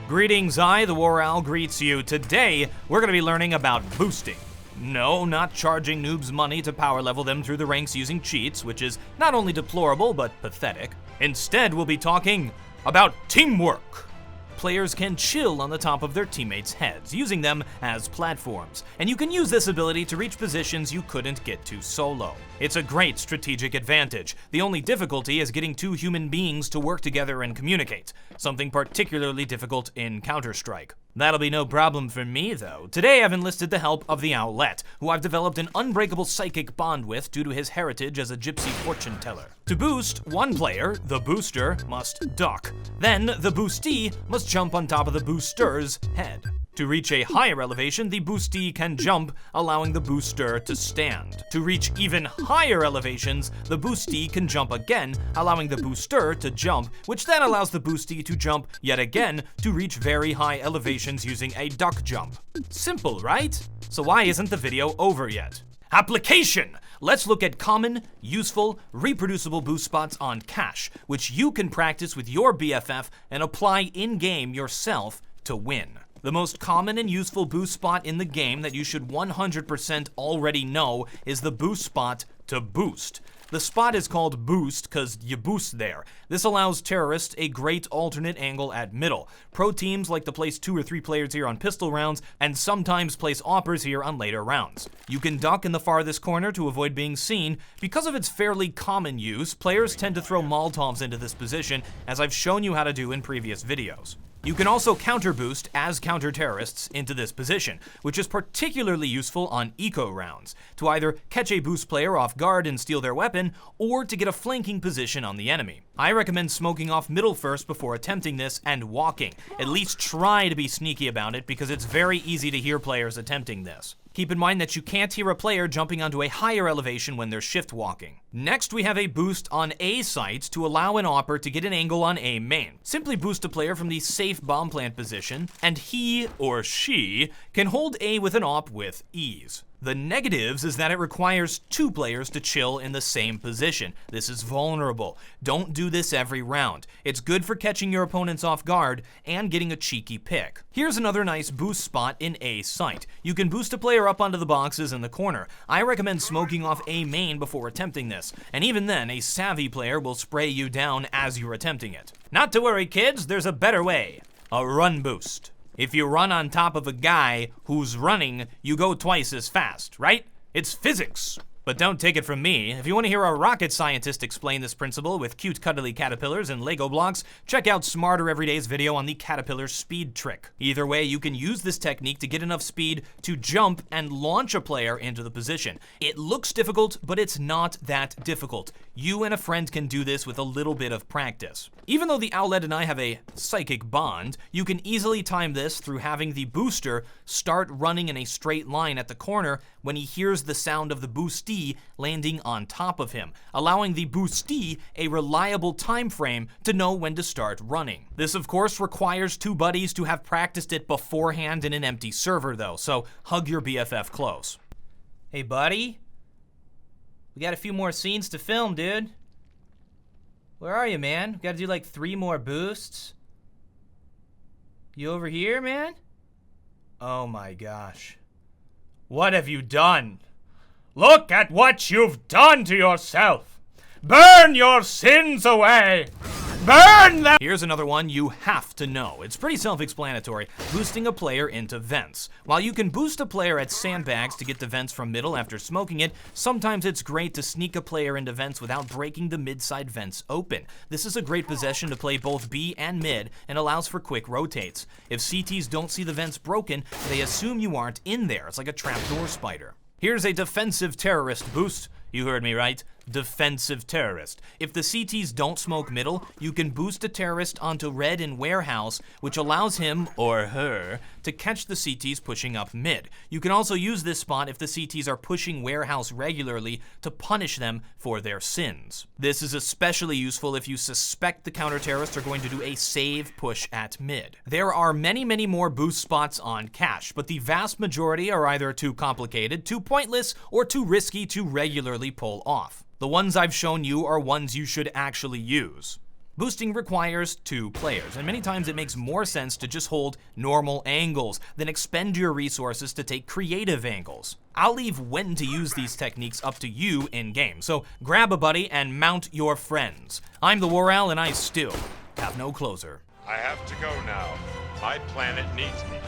Greetings, TheWarOwl greets you. Today, we're going to be learning about boosting. No, not charging noobs money to power level them through the ranks using cheats, which is not only deplorable, but pathetic. Instead, we'll be talking about teamwork. Players can chill on the top of their teammates' heads, using them as platforms, and you can use this ability to reach positions you couldn't get to solo. It's a great strategic advantage. The only difficulty is getting two human beings to work together and communicate, something particularly difficult in Counter-Strike. That'll be no problem for me, though. Today I've enlisted the help of the Owlet, who I've developed an unbreakable psychic bond with due to his heritage as a gypsy fortune teller. To boost, one player, the booster, must duck. Then, the boostee must jump on top of the booster's head. To reach a higher elevation, the boostee can jump, allowing the booster to stand. To reach even higher elevations, the boostee can jump again, allowing the booster to jump, which then allows the boostee to jump yet again to reach very high elevations using a duck jump. Simple, right? So why isn't the video over yet? Application! Let's look at common, useful, reproducible boost spots on cache, which you can practice with your BFF and apply in-game yourself to win. The most common and useful boost spot in the game that you should 100% already know is the boost spot to boost. The spot is called boost because you boost there. This allows terrorists a great alternate angle at middle. Pro teams like to place 2 or 3 players here on pistol rounds and sometimes place oppers here on later rounds. You can duck in the farthest corner to avoid being seen. Because of its fairly common use, players tend to throw Molotovs into this position, as I've shown you how to do in previous videos. You can also counter-boost as counter-terrorists into this position, which is particularly useful on eco rounds, to either catch a boost player off guard and steal their weapon, or to get a flanking position on the enemy. I recommend smoking off middle first before attempting this and walking. At least try to be sneaky about it because it's very easy to hear players attempting this. Keep in mind that you can't hear a player jumping onto a higher elevation when they're shift walking. Next, we have a boost on A sites to allow an opper to get an angle on A main. Simply boost a player from the safe bomb plant position, and he or she can hold A with an op with ease. The negatives is that it requires 2 players to chill in the same position. This is vulnerable. Don't do this every round. It's good for catching your opponents off guard and getting a cheeky pick. Here's another nice boost spot in A site. You can boost a player up onto the boxes in the corner. I recommend smoking off A main before attempting this, and even then, a savvy player will spray you down as you're attempting it. Not to worry, kids, there's a better way. A run boost. If you run on top of a guy who's running, you go twice as fast, right? It's physics. But don't take it from me. If you want to hear a rocket scientist explain this principle with cute cuddly caterpillars and Lego blocks, check out Smarter Everyday's video on the caterpillar speed trick. Either way, you can use this technique to get enough speed to jump and launch a player into the position. It looks difficult, but it's not that difficult. You and a friend can do this with a little bit of practice. Even though the Owlet and I have a psychic bond, you can easily time this through having the booster start running in a straight line at the corner when he hears the sound of the boostee landing on top of him, allowing the boostee a reliable time frame to know when to start running. This of course requires 2 buddies to have practiced it beforehand in an empty server though, so hug your BFF close. Hey buddy, we got a few more scenes to film, dude. Where are you, man? We gotta do like 3 more boosts. You over here, man? Oh my gosh. What have you done? Look at what you've done to yourself! Burn your sins away! Burn them! Here's another one you have to know. It's pretty self-explanatory. Boosting a player into vents. While you can boost a player at sandbags to get the vents from middle after smoking it, sometimes it's great to sneak a player into vents without breaking the mid-side vents open. This is a great possession to play both B and mid and allows for quick rotates. If CTs don't see the vents broken, they assume you aren't in there. It's like a trapdoor spider. Here's a defensive terrorist boost. You heard me right. Defensive terrorist. If the CTs don't smoke middle, you can boost a terrorist onto red in warehouse, which allows him, or her, to catch the CTs pushing up mid. You can also use this spot if the CTs are pushing warehouse regularly to punish them for their sins. This is especially useful if you suspect the counter-terrorists are going to do a save push at mid. There are many more boost spots on cache, but the vast majority are either too complicated, too pointless, or too risky to regularly pull off. The ones I've shown you are ones you should actually use. Boosting requires 2 players, and many times it makes more sense to just hold normal angles than expend your resources to take creative angles. I'll leave when to use these techniques up to you in-game, so grab a buddy and mount your friends. I'm TheWarOwl, and I still have no closer. I have to go now. My planet needs me.